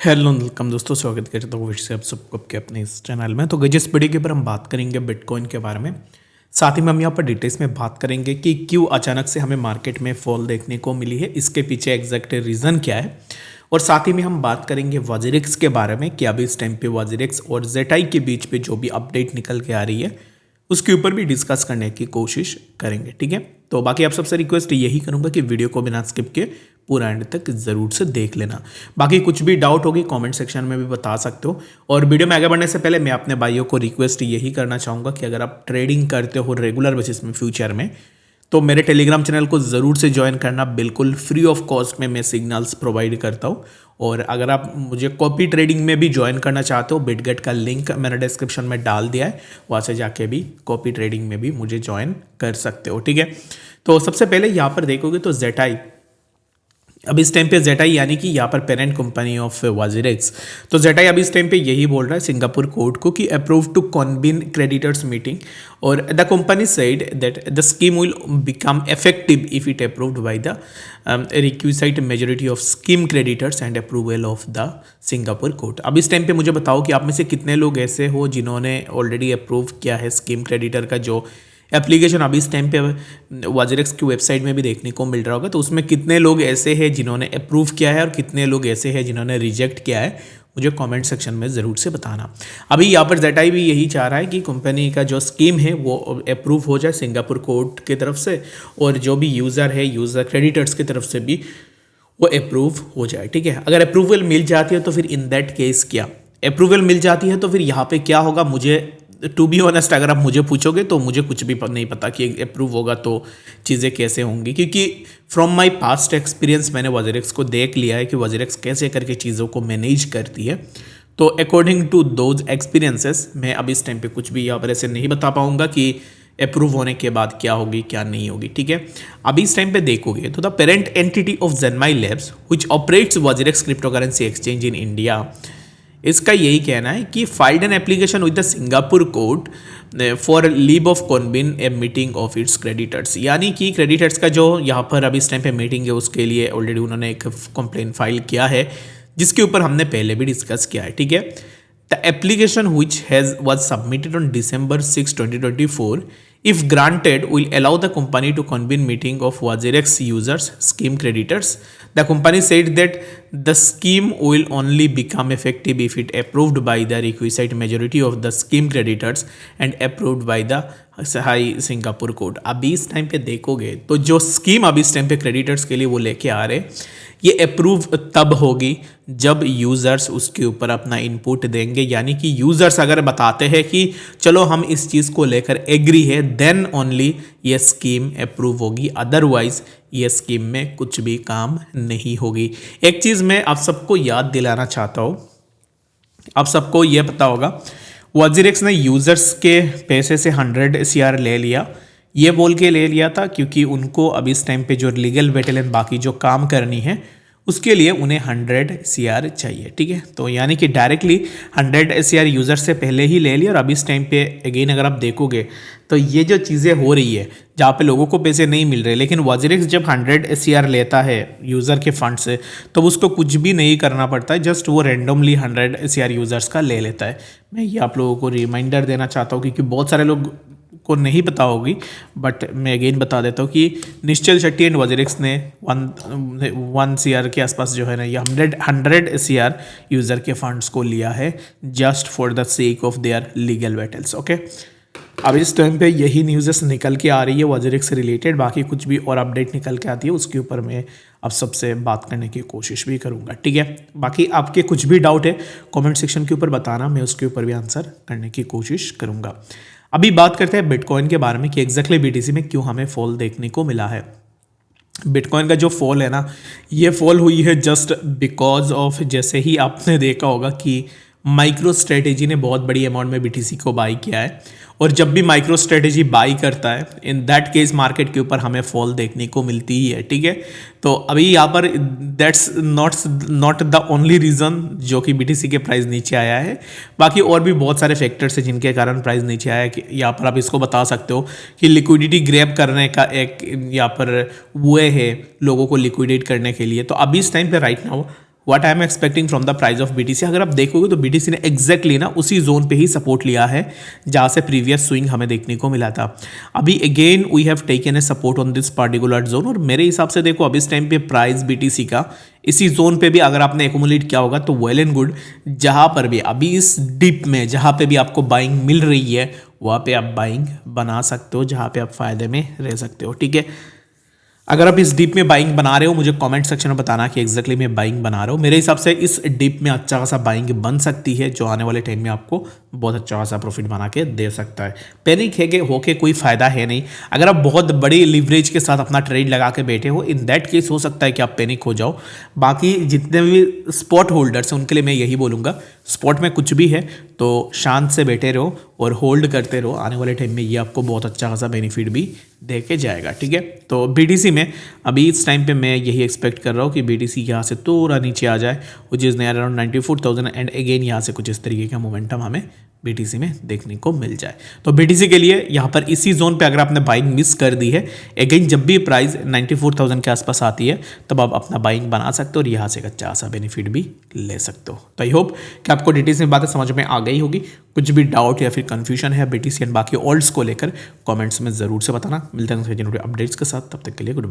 Hello welcome दोस्तों, स्वागत करता हूँ फिर से आप सबको आपके अपने इस चैनल में। तो जिस वीडियो के ऊपर हम बात करेंगे बिटकॉइन के बारे में, साथ ही में हम यहाँ पर डिटेल्स में बात करेंगे कि क्यों अचानक से हमें मार्केट में फॉल देखने को मिली है, इसके पीछे एग्जैक्ट रीज़न क्या है। और साथ ही में हम बात करेंगे वाजिरिक्स के बारे में कि अभी इस टाइम पे वाजिरिक्स और जेटाई के बीच पे जो भी अपडेट निकल के आ रही है उसके ऊपर भी डिस्कस करने की कोशिश करेंगे। ठीक है, तो बाकी आप सबसे रिक्वेस्ट यही करूंगा कि वीडियो को बिना स्किप के पूरा एंड तक जरूर से देख लेना। बाकी कुछ भी डाउट होगी कमेंट सेक्शन में भी बता सकते हो। और वीडियो में आगे बढ़ने से पहले मैं अपने भाइयों को रिक्वेस्ट यही करना चाहूँगा कि अगर आप ट्रेडिंग करते हो रेगुलर बेसिस में फ्यूचर में, तो मेरे टेलीग्राम चैनल को ज़रूर से ज्वाइन करना। बिल्कुल फ्री ऑफ कॉस्ट में मैं सिग्नल्स प्रोवाइड करता हूँ। और अगर आप मुझे कॉपी ट्रेडिंग में भी ज्वाइन करना चाहते हो, बिटगेट का लिंक मैंने डिस्क्रिप्शन में डाल दिया है, वहाँ से जाके भी कॉपी ट्रेडिंग में भी मुझे ज्वाइन कर सकते हो। ठीक है, तो सबसे पहले यहाँ पर देखोगे तो जेटाई, अब इस टाइम पे जेटाई यानी कि यहाँ पर पेरेंट कंपनी ऑफ वाजिरिक्स, तो जेटाई अब इस टाइम पे यही बोल रहा है सिंगापुर कोर्ट को कि approve to convene creditors meeting. और the company said that the scheme will become effective if it approved by the requisite majority of scheme creditors and approval of the Singapore court. अब इस time पे मुझे बताओ कि आप में से कितने लोग ऐसे हो जिन्होंने ऑलरेडी अप्रूव किया है स्कीम क्रेडिटर का जो एप्लीकेशन अभी इस टाइम पे वाजिरिक्स की वेबसाइट में भी देखने को मिल रहा होगा। तो उसमें कितने लोग ऐसे हैं जिन्होंने अप्रूव किया है और कितने लोग ऐसे हैं जिन्होंने रिजेक्ट किया है, मुझे कमेंट सेक्शन में ज़रूर से बताना। अभी यहाँ पर जेटाई भी यही चाह रहा है कि कंपनी का जो स्कीम है वो अप्रूव हो जाए सिंगापुर कोर्ट की तरफ से, और जो भी यूज़र है यूज़र क्रेडिटर्स की तरफ से भी वो अप्रूव हो जाए। ठीक है, अगर अप्रूवल मिल जाती है तो फिर इन दैट केस क्या अप्रूवल मिल जाती है तो फिर यहाँ पे क्या होगा, मुझे टू बी ऑनेस्ट अगर आप मुझे पूछोगे तो मुझे कुछ भी नहीं पता कि अप्रूव होगा तो चीज़ें कैसे होंगी, क्योंकि फ्रॉम माय पास्ट एक्सपीरियंस मैंने वाजिरिक्स को देख लिया है कि वाजिरिक्स कैसे करके चीज़ों को मैनेज करती है। तो अकॉर्डिंग टू दोज एक्सपीरियंसेस मैं अब इस टाइम पे कुछ भी यहाँ पर ऐसे नहीं बता पाऊंगा कि अप्रूव होने के बाद क्या होगी क्या नहीं होगी। ठीक है, अभी इस टाइम पे देखोगे तो the parent entity of Zanmai labs which operates WazirX crypto currency exchange in India, इसका यही कहना है कि filed an application with the Singapore court for leave of convene a meeting of its creditors, यानी कि क्रेडिटर्स का जो यहाँ पर अभी इस टाइम पे मीटिंग है उसके लिए ऑलरेडी उन्होंने एक कंप्लेन फाइल किया है जिसके ऊपर हमने पहले भी डिस्कस किया है। ठीक है, the application which was submitted on December 6, 2024, if granted, will allow the company to convene meeting of Wazirex users, scheme creditors. The company said that the scheme will only become effective if it approved by the requisite majority of the scheme creditors and approved by the high Singapore court. अभी इस time पे देखोगे तो जो scheme अभी इस time पे creditors के लिए वो लेके आ रहे, ये अप्रूव तब होगी जब यूज़र्स उसके ऊपर अपना इनपुट देंगे, यानी कि यूज़र्स अगर बताते हैं कि चलो हम इस चीज़ को लेकर एग्री है, देन ओनली ये स्कीम अप्रूव होगी, अदरवाइज ये स्कीम में कुछ भी काम नहीं होगी। एक चीज़ मैं आप सबको याद दिलाना चाहता हूँ, आप सबको ये पता होगा वाजिरिक्स ने यूज़र्स के पैसे से 100 CR ले लिया, ये बोल के ले लिया था क्योंकि उनको अब इस टाइम पे जो लीगल बैटल एंड बाकी जो काम करनी है उसके लिए उन्हें 100 CR चाहिए। ठीक है, तो यानी कि डायरेक्टली 100 CR यूज़र से पहले ही ले लिया। और अब इस टाइम पे अगेन अगर आप देखोगे तो ये जो चीज़ें हो रही है जहाँ पे लोगों को पैसे नहीं मिल रहे, लेकिन वाजिरिक्स जब 100 CR लेता है यूज़र के फंड से तो उसको कुछ भी नहीं करना पड़ता है, जस्ट वो रेंडमली 100 CR यूज़र्स का ले लेता है। मैं ये आप लोगों को रिमाइंडर देना चाहता हूँ क्योंकि बहुत सारे लोग को नहीं पता होगी, बट मैं अगेन बता देता हूँ कि निश्चल शेट्टी एंड वाजिरिक्स ने 1 CR के आसपास जो है ना ये 100 CR यूज़र के फंड्स को लिया है just for the sake of their legal battles. Okay, अब इस टाइम पे यही न्यूज़ निकल के आ रही है वाजिरिक्स से रिलेटेड, बाकी कुछ भी और अपडेट निकल के आती है उसके ऊपर मैं अब सबसे बात करने की कोशिश भी करूँगा। ठीक है, बाकी आपके कुछ भी डाउट है कमेंट सेक्शन के ऊपर बताना, मैं उसके ऊपर भी आंसर करने की कोशिश करूँगा। अभी बात करते हैं बिटकॉइन के बारे में कि एग्जैक्टली BTC में क्यों हमें फॉल देखने को मिला है। बिटकॉइन का जो फॉल है ना, ये फॉल हुई है जस्ट बिकॉज ऑफ, जैसे ही आपने देखा होगा कि माइक्रो स्ट्रेटेजी ने बहुत बड़ी अमाउंट में BTC को बाई किया है, और जब भी माइक्रो स्ट्रेटेजी बाई करता है इन दैट केस मार्केट के ऊपर हमें फॉल देखने को मिलती ही है। ठीक है, तो अभी यहाँ पर that's not the only reason जो कि BTC के प्राइस नीचे आया है, बाकी और भी बहुत सारे फैक्टर्स हैं जिनके कारण प्राइस नीचे आया है। कि यहाँ पर आप इसको बता सकते हो कि लिक्विडिटी ग्रैब करने का एक यहाँ पर वो है लोगों को लिक्विडेट करने के लिए। तो अभी इस टाइम पे right now what I am expecting from the price of BTC. अगर आप देखोगे तो बीटीसी ने एग्जैक्टली ना उसी जोन पे ही सपोर्ट लिया है जहाँ से प्रीवियस स्विंग हमें देखने को मिला था। अभी again we have taken a support on this particular zone, और मेरे हिसाब से देखो अभी इस टाइम पे प्राइस बीटीसी का इसी जोन पे भी अगर आपने एक्यूमुलेट किया होगा तो वेल एंड गुड। जहाँ पर भी अभी इस डिप में जहाँ पे भी आपको बाइंग मिल रही है वहाँ पे आप बाइंग बना सकते हो, जहाँ पे आप फायदे में रह सकते हो। ठीक है, अगर आप इस डिप में बाइंग बना रहे हो मुझे कमेंट सेक्शन में बताना कि एग्जैक्टली मैं बाइंग बना रहा हूँ। मेरे हिसाब से इस डिप में अच्छा खासा बाइंग बन सकती है जो आने वाले टाइम में आपको बहुत अच्छा खासा प्रॉफिट बना के दे सकता है। पैनिक है कि होके कोई फायदा है नहीं। अगर आप बहुत बड़ी लिवरेज के साथ अपना ट्रेड लगा के बैठे हो, इन दैट केस हो सकता है कि आप पैनिक हो जाओ। बाकी जितने भी स्पॉट होल्डर्स हैं उनके लिए मैं यही बोलूँगा, स्पॉट में कुछ भी है तो शांत से बैठे रहो और होल्ड करते रहो। आने वाले टाइम में ये आपको बहुत अच्छा खासा बेनिफिट भी दे के जाएगा। ठीक है, तो बीटीसी में अभी इस टाइम पे मैं यही एक्सपेक्ट कर रहा हूँ कि बीटीसी यहाँ से थोड़ा नीचे आ जाए, which is near around 94,000 and again यहाँ से कुछ इस तरीके का मोमेंटम हमें बीटीसी में देखने को मिल जाए। तो बीटीसी के लिए यहाँ पर इसी जोन पे अगर आपने बाइंग मिस कर दी है, अगेन जब भी प्राइस 94,000 के आसपास आती है तब आप अपना बाइंग बना सकते हो और यहाँ से अच्छा सा बेनिफिट भी ले सकते हो। तो आई होप कि आपको डिटेल्स में बातें समझ में आ गई होगी। कुछ भी डाउट या फिर कंफ्यूजन है बीटीसी एंड बाकी ऑल्ट्स को लेकर कमेंट्स में ज़रूर से बताना। मिलते हैं अपडेट्स के साथ, तब तक के लिए गुड बाय।